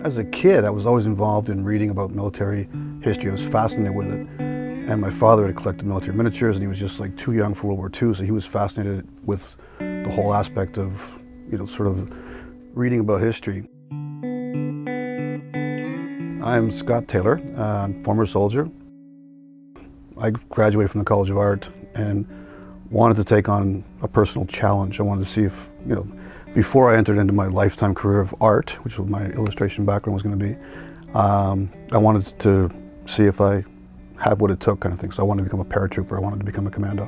As a kid, I was always involved in reading about military history. I was fascinated with it. And my father had collected military miniatures, and he was just like too young for World War II, so he was fascinated with the whole aspect of, sort of reading about history. I'm Scott Taylor, former soldier. I graduated from the College of Art and wanted to take on a personal challenge. I wanted to see if, before I entered into my lifetime career of art, which was my illustration background was going to be, I wanted to see if I had what it took, kind of thing. So I wanted to become a paratrooper. I wanted to become a commando.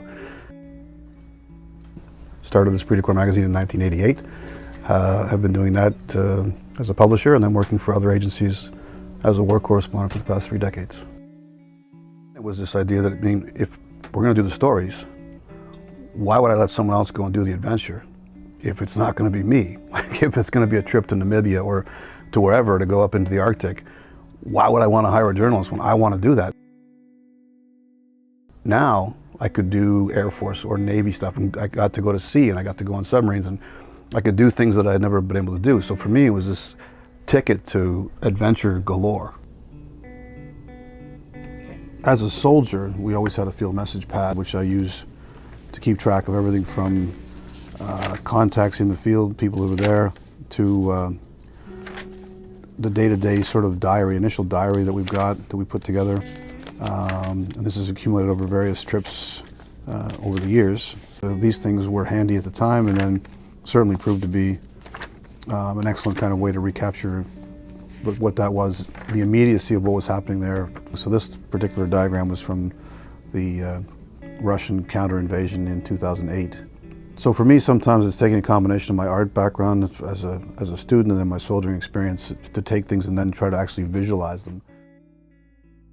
Started Esprit magazine in 1988. Have been doing that as a publisher and then working for other agencies as a war correspondent for the past 3 decades. It was this idea that, if we're going to do the stories, why would I let someone else go and do the adventure if it's not going to be me? Like, if it's going to be a trip to Namibia or to wherever to go up into the Arctic, why would I want to hire a journalist when I want to do that? Now I could do Air Force or Navy stuff, and I got to go to sea, and I got to go on submarines, and I could do things that I had never been able to do. So for me, it was this ticket to adventure galore. As a soldier, we always had a field message pad, which I use to keep track of everything from contacts in the field, people who were there, to the day-to-day sort of diary, initial diary that we've got, that we put together. And this is accumulated over various trips over the years. These things were handy at the time, and then certainly proved to be an excellent kind of way to recapture what that was, the immediacy of what was happening there. So this particular diagram was from the Russian counter-invasion in 2008. So for me, sometimes it's taking a combination of my art background as a student and then my soldiering experience to take things and then try to actually visualize them.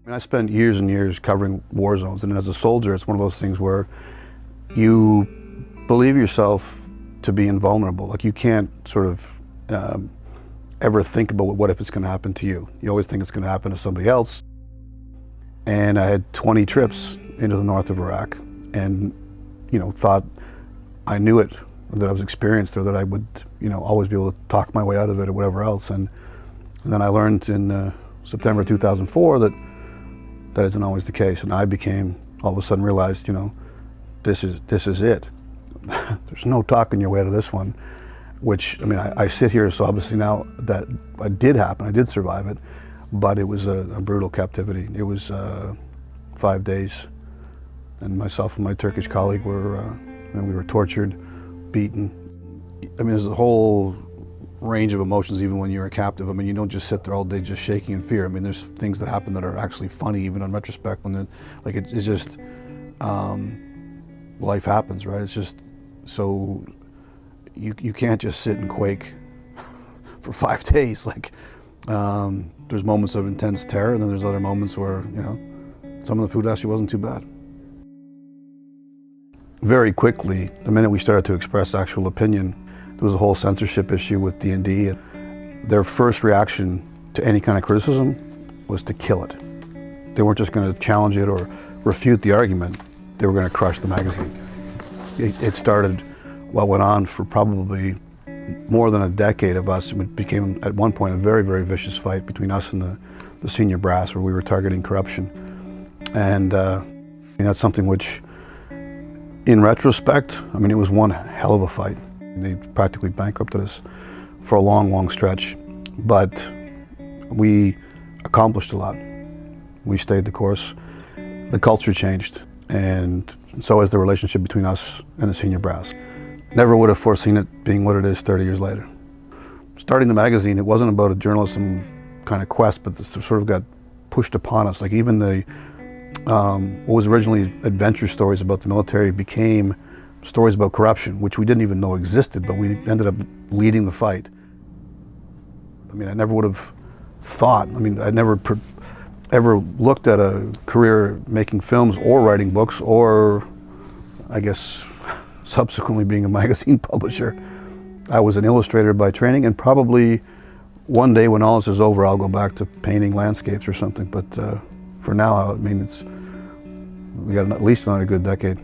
I spent years and years covering war zones, and as a soldier, it's one of those things where you believe yourself to be invulnerable. Like, you can't sort of ever think about what if it's going to happen to you. You always think it's going to happen to somebody else. And I had 20 trips into the north of Iraq, and thought I knew it, that I was experienced, or that I would always be able to talk my way out of it or whatever else. And then I learned in September 2004 that isn't always the case, and I became, all of a sudden realized, this is it. There's no talking your way out of this one. Which, I sit here, so obviously now that it did happen, I did survive it, but it was a brutal captivity. It was 5 days, and myself and my Turkish colleague were, we were tortured, beaten. There's a whole range of emotions even when you're a captive. You don't just sit there all day just shaking in fear. There's things that happen that are actually funny, even in retrospect, when it's just, life happens, right? It's just, so you can't just sit and quake for 5 days. There's moments of intense terror, and then there's other moments where, some of the food actually wasn't too bad. Very quickly, the minute we started to express actual opinion, there was a whole censorship issue with D&D. Their first reaction to any kind of criticism was to kill it. They weren't just going to challenge it or refute the argument, they were going to crush the magazine. It started what went on for probably more than a decade of us. It became, at one point, a very, very vicious fight between us and the senior brass, where we were targeting corruption. And that's something which, in retrospect, it was one hell of a fight. They practically bankrupted us for a long, long stretch. But we accomplished a lot. We stayed the course. The culture changed, and so has the relationship between us and the senior brass. Never would have foreseen it being what it is 30 years later. Starting the magazine, it wasn't about a journalism kind of quest, but this sort of got pushed upon us. Like, even what was originally adventure stories about the military became stories about corruption, which we didn't even know existed, but we ended up leading the fight. I never would have thought, I never ever looked at a career making films or writing books, or I guess subsequently being a magazine publisher. I was an illustrator by training, and probably one day when all this is over, I'll go back to painting landscapes or something. But for now, we got at least another good decade.